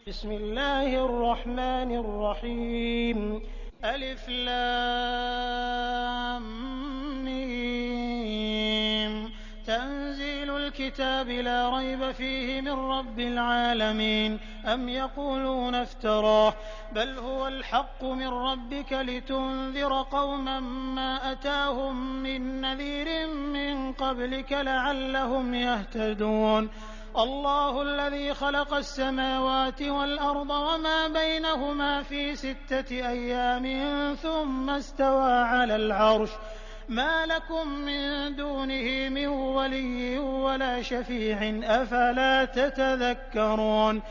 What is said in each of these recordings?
बिस्मिल्लाहिर्रहमानिर्रहीम। अलिफ लाम मीम। तंज़ीलुल किताबि ला रैब फ़ीहि मिर रब्बिल आलमीन। अम यक़ूलून इफ़्तराह बल हुवल हक़्क़ु मिर रब्बिका लितुन्ज़िर क़ौमन मा अताहुम मिन नज़ीरिन मिन क़ब्लिका लअल्लहुम यहतदून। अल्लाहु अल्लज़ी खलक़स समावाति वल अर्ज़ वमा बैनहुमा फ़ी सित्तति अय्यामिन सुम्मा इस्तवा अलल अर्श मा लकुम मिन दूनिही मिन वलिय्यिन वला शफ़ी'इन अफ़ला ततज़क्करून।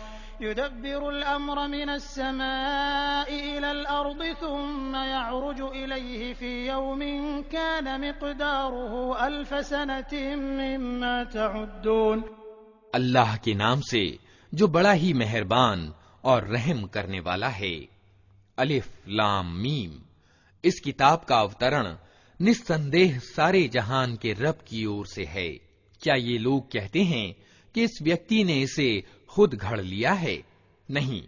युदब्बिरुल अम्र मिनस समाइ इलल अर्ज़ि सुम्मा यअरुजु इलैहि फ़ी यौमिन कान मिक़दारुहु अल्फ़ सनतिन मिम्मा तउद्दून। अल्लाह के नाम से जो बड़ा ही मेहरबान और रहम करने वाला है। अलिफ लाम मीम। इस किताब का अवतरण निस्संदेह सारे जहान के रब की ओर से है। क्या ये लोग कहते हैं कि इस व्यक्ति ने इसे खुद घड़ लिया है? नहीं,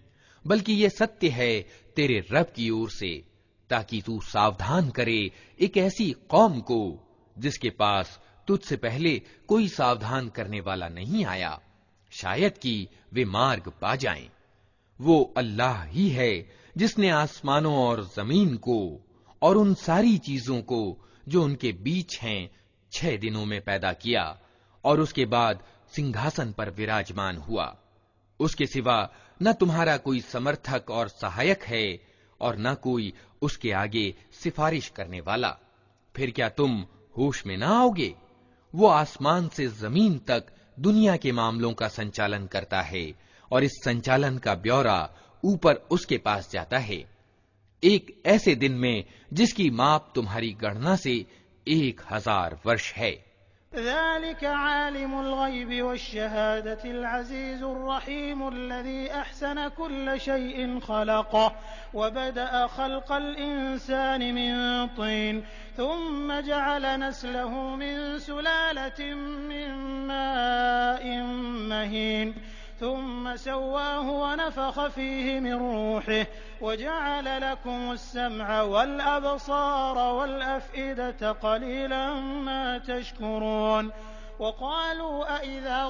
बल्कि ये सत्य है तेरे रब की ओर से, ताकि तू सावधान करे एक ऐसी कौम को जिसके पास तुझसे पहले कोई सावधान करने वाला नहीं आया, शायद कि वे मार्ग पा जाएं। वो अल्लाह ही है जिसने आसमानों और जमीन को और उन सारी चीजों को जो उनके बीच हैं 6 दिनों में पैदा किया और उसके बाद सिंहासन पर विराजमान हुआ। उसके सिवा न तुम्हारा कोई समर्थक और सहायक है और न कोई उसके आगे सिफारिश करने वाला। फिर क्या तुम होश में ना आओगे? वो आसमान से जमीन तक दुनिया के मामलों का संचालन करता है और इस संचालन का ब्यौरा ऊपर उसके पास जाता है, एक ऐसे दिन में जिसकी माप तुम्हारी गणना से 1000 वर्ष है। ज़ालिका आलिमुल ग़ैबि वश्शहादतिल अज़ीज़ुर रहीमुल्लज़ी अहसन कुल्ल शैइन ख़लक़ह व बदअ ख़ल्क़ल इंसानि मिन तीन थुम्म जअल नस्लहु मिन सुलालतिन मिन माइन महीन थुम्म सव्वाहु व नफ़ख़ फ़ीहि मिन रूहिहि व जअल लकुमुस समअ वल अबसार वल अफ़इदत क़लीलन मा तशकुरून। वक़ालू अइज़ा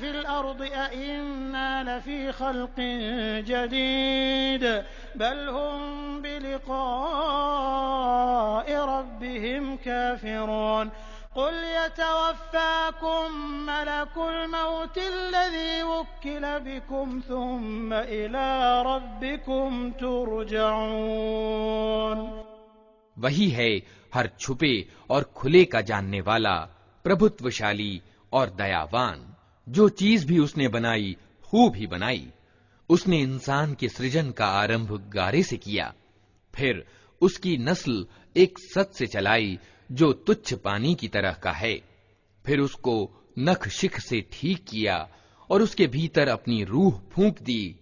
फ़िल अर्ज़ि अइन्ना लफ़ी ख़ल्क़िन जदीद बल हुम बिलिक़ाइ रब्बिहिम काफ़िरून। क़ुल यतवफ़्फ़ाकुम मलकुल मौतिल्लज़ी वुक्किल बिकुम थुम्म इला रब्बिकुम तुरजऊन। वही है हर छुपे और खुले का जानने वाला, प्रभुत्वशाली और दयावान। जो चीज भी उसने बनाई खूब ही बनाई। उसने इंसान के सृजन का आरंभ गारे से किया, फिर उसकी नस्ल एक सत से चलाई जो तुच्छ पानी की तरह का है, फिर उसको नख शिख से ठीक किया और उसके भीतर अपनी रूह फूंक दी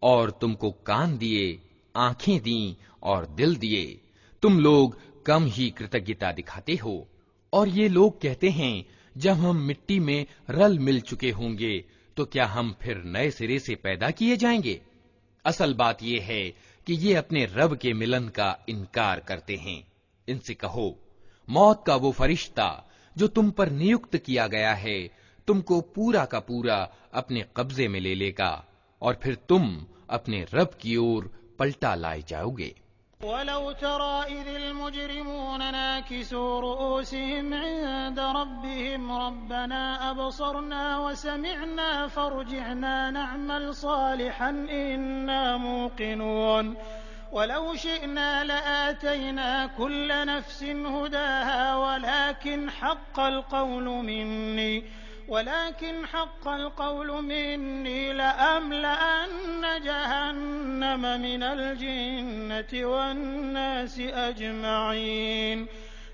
और तुमको कान दिए, आंखें दी और दिल दिए। तुम लोग कम ही कृतज्ञता दिखाते हो। और ये लोग कहते हैं जब हम मिट्टी में रल मिल चुके होंगे तो क्या हम फिर नए सिरे से पैदा किए जाएंगे? असल बात यह है कि ये अपने रब के मिलन का इनकार करते हैं। इनसे कहो, मौत का वो फरिश्ता जो तुम पर नियुक्त किया गया है तुमको पूरा का पूरा अपने कब्जे में ले लेगा और फिर तुम अपने रब की ओर पलटा लाए जाओगे। वलौ तरा इज़िल मुजरिमून नाकिसू रुऊसिहिम इंद रब्बिहिम रब्बना अबसरना व समिअना फर्जिअना नअमल सालिहन इन्ना मूक़िनून। वलौ शिअना लआतैना कुल्ल नफ्सिन हुदाहा वलाकिन हक़्क़ल क़ौलु मिन्नी लअमलअन्न जहन्नम मिनल जिन्नति वन्नासि अजमईन।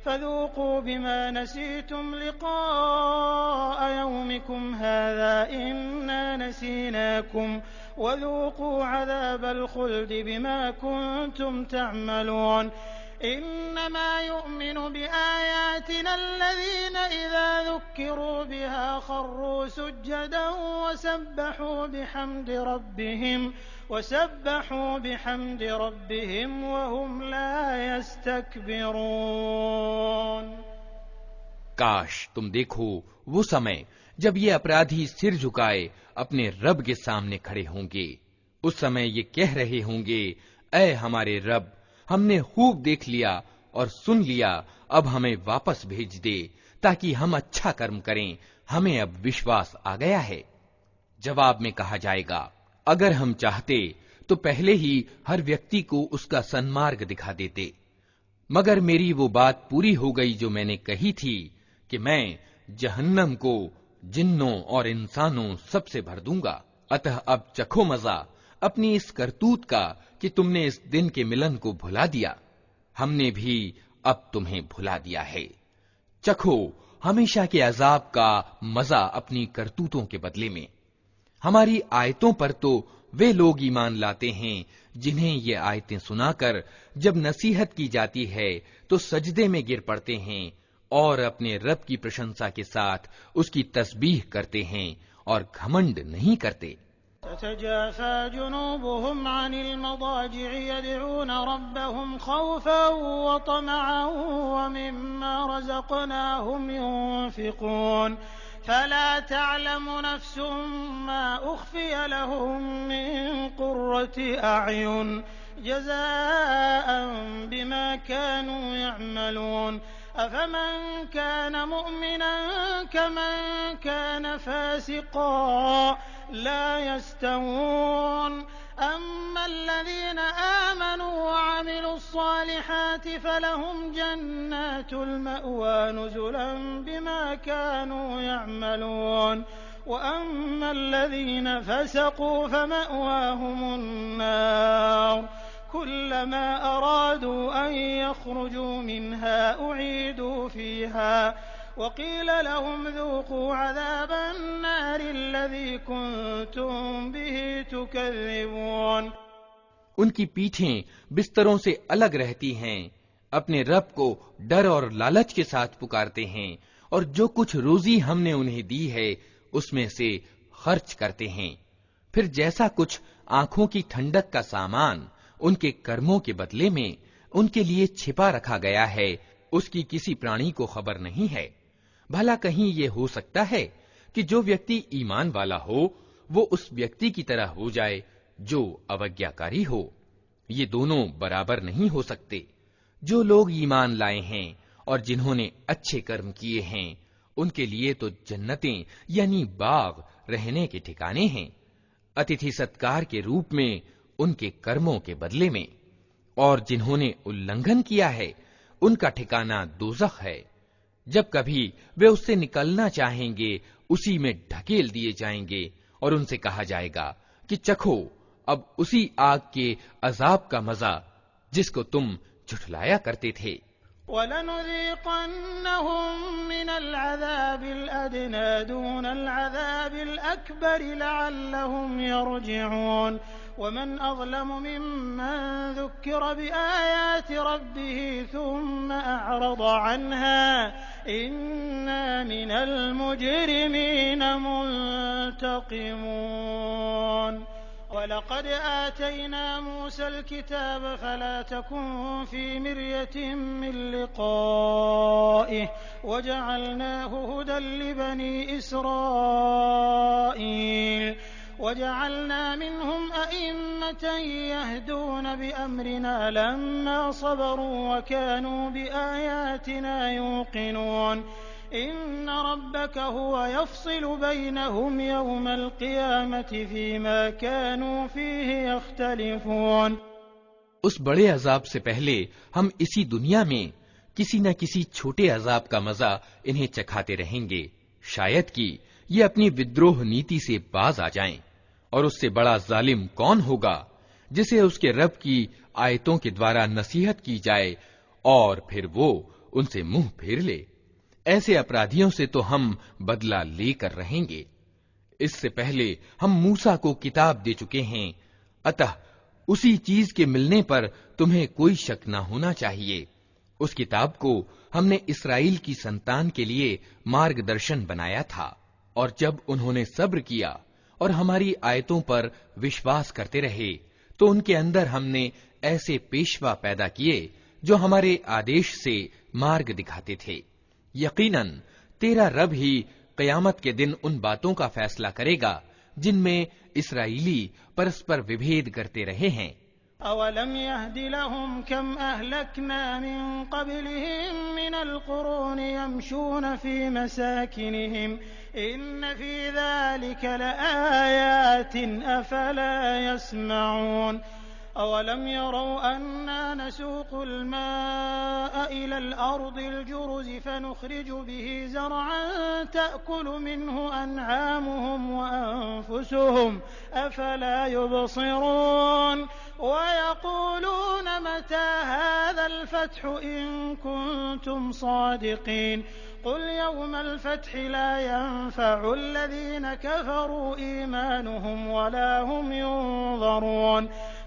फ़ज़ूक़ू बिमा नसीतुम लिक़ाअ यौमिकुम हाज़ा इन्ना नसीनाकुम वज़ूक़ू अज़ाबल ख़ुल्दि बिमा कुन्तुम तअमलून। इन्नमा युमिनु बिआयातिना अल्लज़ीना इज़ा ज़ुक्किरू बिहा खर्रू सुज्जदन वसब्बहू बिहम्दि रब्बिहिम वहुम ला यस्तकबिरून। काश तुम देखो वो समय जब ये अपराधी सिर झुकाए अपने रब के सामने खड़े होंगे। उस समय ये कह रहे होंगे, ऐ हमारे रब, हमने खूब देख लिया और सुन लिया, अब हमें वापस भेज दे ताकि हम अच्छा कर्म करें, हमें अब विश्वास आ गया है। जवाब में कहा जाएगा, अगर हम चाहते तो पहले ही हर व्यक्ति को उसका सन्मार्ग दिखा देते, मगर मेरी वो बात पूरी हो गई जो मैंने कही थी कि मैं जहन्नम को जिन्नों और इंसानों सबसे भर दूंगा। अतः अब चखो मजा अपनी इस करतूत का कि तुमने इस दिन के मिलन को भुला दिया, हमने भी अब तुम्हें भुला दिया है। चखो हमेशा के अजाब का मजा अपनी करतूतों के बदले में। हमारी आयतों पर तो वे लोग ईमान लाते हैं जिन्हें ये आयतें सुनाकर जब नसीहत की जाती है तो सजदे में गिर पड़ते हैं और अपने रब की प्रशंसा के साथ उसकी तस्बीह करते हैं और घमंड नहीं करते। ततजाफा जुनूबुहुम अनिल मदाजि'i यद'ऊना रब्बहुम खौफन व तमअन व मिम्मा रज़क़नाहुम युनफ़िक़ून फला तअलमु नफ्सुम मा उख़फ़िय लहुम मिन क़ुर्रति अ'युन जज़ाअन बिमा कानू यअमलून अफमन कान मुअमिनन कमन कान फासिक़ा ला यस्तवून अम्मा अल्लज़ीना आमनू व अमिलुस्सालिहाति फलहुम जन्नातुल मअवा नुज़ुलन बिमा कानू यअमलून व अम्मा अल्लज़ीना फसक़ू फमअवाहुमुन नार कुल्लमा अरादू अन यख़रुजू मिन्हा उईदू फ़ीहा वक़ील लहुम ज़ूक़ू अज़ाबन नारि अल्लज़ी कुन्तुम बिही तुकज़्ज़िबून। उनकी पीठें बिस्तरों से अलग रहती हैं, अपने रब को डर और लालच के साथ पुकारते हैं और जो कुछ रोजी हमने उन्हें दी है उसमें से खर्च करते हैं। फिर जैसा कुछ आंखों की ठंडक का सामान उनके कर्मों के बदले में उनके लिए छिपा रखा गया है, उसकी किसी प्राणी को खबर नहीं है। भला कहीं ये हो सकता है कि जो व्यक्ति ईमान वाला हो वो उस व्यक्ति की तरह हो जाए जो अवज्ञाकारी हो? ये दोनों बराबर नहीं हो सकते। जो लोग ईमान लाए हैं और जिन्होंने अच्छे कर्म किए हैं उनके लिए तो जन्नतें यानी बाग रहने के ठिकाने हैं, अतिथि सत्कार के रूप में उनके कर्मों के बदले में। और जिन्होंने उल्लंघन किया है उनका ठिकाना दोज़ख है, जब कभी वे उससे निकलना चाहेंगे उसी में ढकेल दिए जाएंगे और उनसे कहा जाएगा कि चखो अब उसी आग के अजाब का मजा जिसको तुम झुठलाया करते थे। वलनुज़ीक़न्नहुम मिनल अज़ाबिल अदना दूनल अज़ाबिल अकबर लअल्लहुम यरजिऊन वमन अज़लमु मिम्मन ज़ुक्किर बिआयाति रब्बिही थुम्म अअरज़ अन्हा इन्ना मिनल मुजरिमीन मुंतक़िमून। वलक़द आतैना मूसल किताब फला तकुन फी मिर्यतिन मिन लिक़ाइहि वजअलनाहु हुदन लिबनी इसराईल वजअलना मिनहुम अइम्मतन यहदून बिअमरिना लम्मा सबरू वकानू बिआयातिना यूक़िनून इन्न रब्बक हुवा यफ़्सिलु बैनहुम यौमल क़ियामति फ़ीमा कानू फ़ीहि यख़्तलिफ़ून। उस बड़े अजाब से पहले हम इसी दुनिया में किसी न किसी छोटे अजाब का मजा इन्हें चखाते रहेंगे, शायद कि ये अपनी विद्रोह नीति से बाज आ जाएं। और उससे बड़ा जालिम कौन होगा जिसे उसके रब की आयतों के द्वारा नसीहत की जाए और फिर वो उनसे मुंह फेर ले। ऐसे अपराधियों से तो हम बदला लेकर रहेंगे। इससे पहले हम मूसा को किताब दे चुके हैं, अतः उसी चीज के मिलने पर तुम्हें कोई शक न होना चाहिए। उस किताब को हमने इस्राएल की संतान के लिए मार्गदर्शन बनाया था, और जब उन्होंने सब्र किया और हमारी आयतों पर विश्वास करते रहे तो उनके अंदर हमने ऐसे पेशवा पैदा किए जो हमारे आदेश से मार्ग दिखाते थे। यकीनन तेरा रब ही क़यामत के दिन उन बातों का फैसला करेगा जिनमें इस्राएली परस्पर विभेद करते रहे हैं। अवलम यहदि लहुम कम अहलकना मिन क़ब्लिहिम मिनल क़ुरूनि यमशून फ़ी मसाकिनिहिम इन्न फ़ी ज़ालिका लआयातिन अफ़ला यस्मऊन। अवलम यरौ अन्ना नसूक़ुल माअ इलल अर्दिल जुरुज़ि फ़नुख़रिजु बिही ज़रअन तअकुलु मिन्हु अनआमुहुम व अनफुसुहुम अफ़ला युबसिरून। वयक़ूलून मता हाज़ल फ़त्हु इन कुन्तुम सादिक़ीन। क़ुल यौमल फ़त्हि ला यंफ़अु अल्लज़ीन कफ़रू ईमानुहुम वला हुम युनज़रून।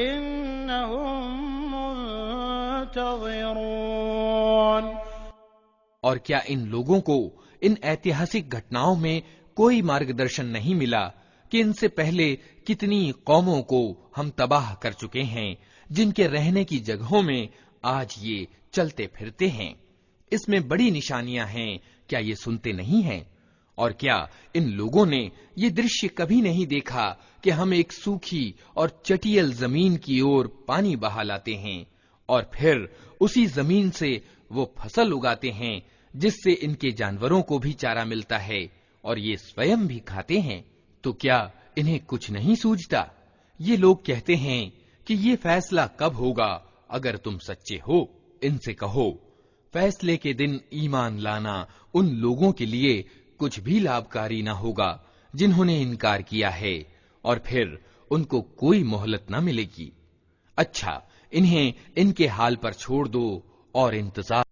इन्नहुम मुंतज़िरून। और क्या इन लोगों को इन ऐतिहासिक घटनाओं में कोई मार्गदर्शन नहीं मिला कि इनसे पहले कितनी कौमों को हम तबाह कर चुके हैं, जिनके रहने की जगहों में आज ये चलते फिरते हैं। इसमें बड़ी निशानियां हैं, क्या ये सुनते नहीं हैं? और क्या इन लोगों ने ये दृश्य कभी नहीं देखा कि हम एक सूखी और चटियल जमीन की ओर पानी बहा लाते हैं और फिर उसी जमीन से वो फसल उगाते हैं जिससे इनके जानवरों को भी चारा मिलता है और ये स्वयं भी खाते हैं? तो क्या इन्हें कुछ नहीं सूझता? ये लोग कहते हैं कि ये फैसला कब होगा? अगर तुम सच्चे हो, इनसे कहो, फैसले के दिन ईमान लाना उन लोगों के लिए कुछ भी लाभकारी न होगा जिन्होंने इनकार किया है, और फिर उनको कोई मोहलत न मिलेगी। अच्छा, इन्हें इनके हाल पर छोड़ दो और इंतजार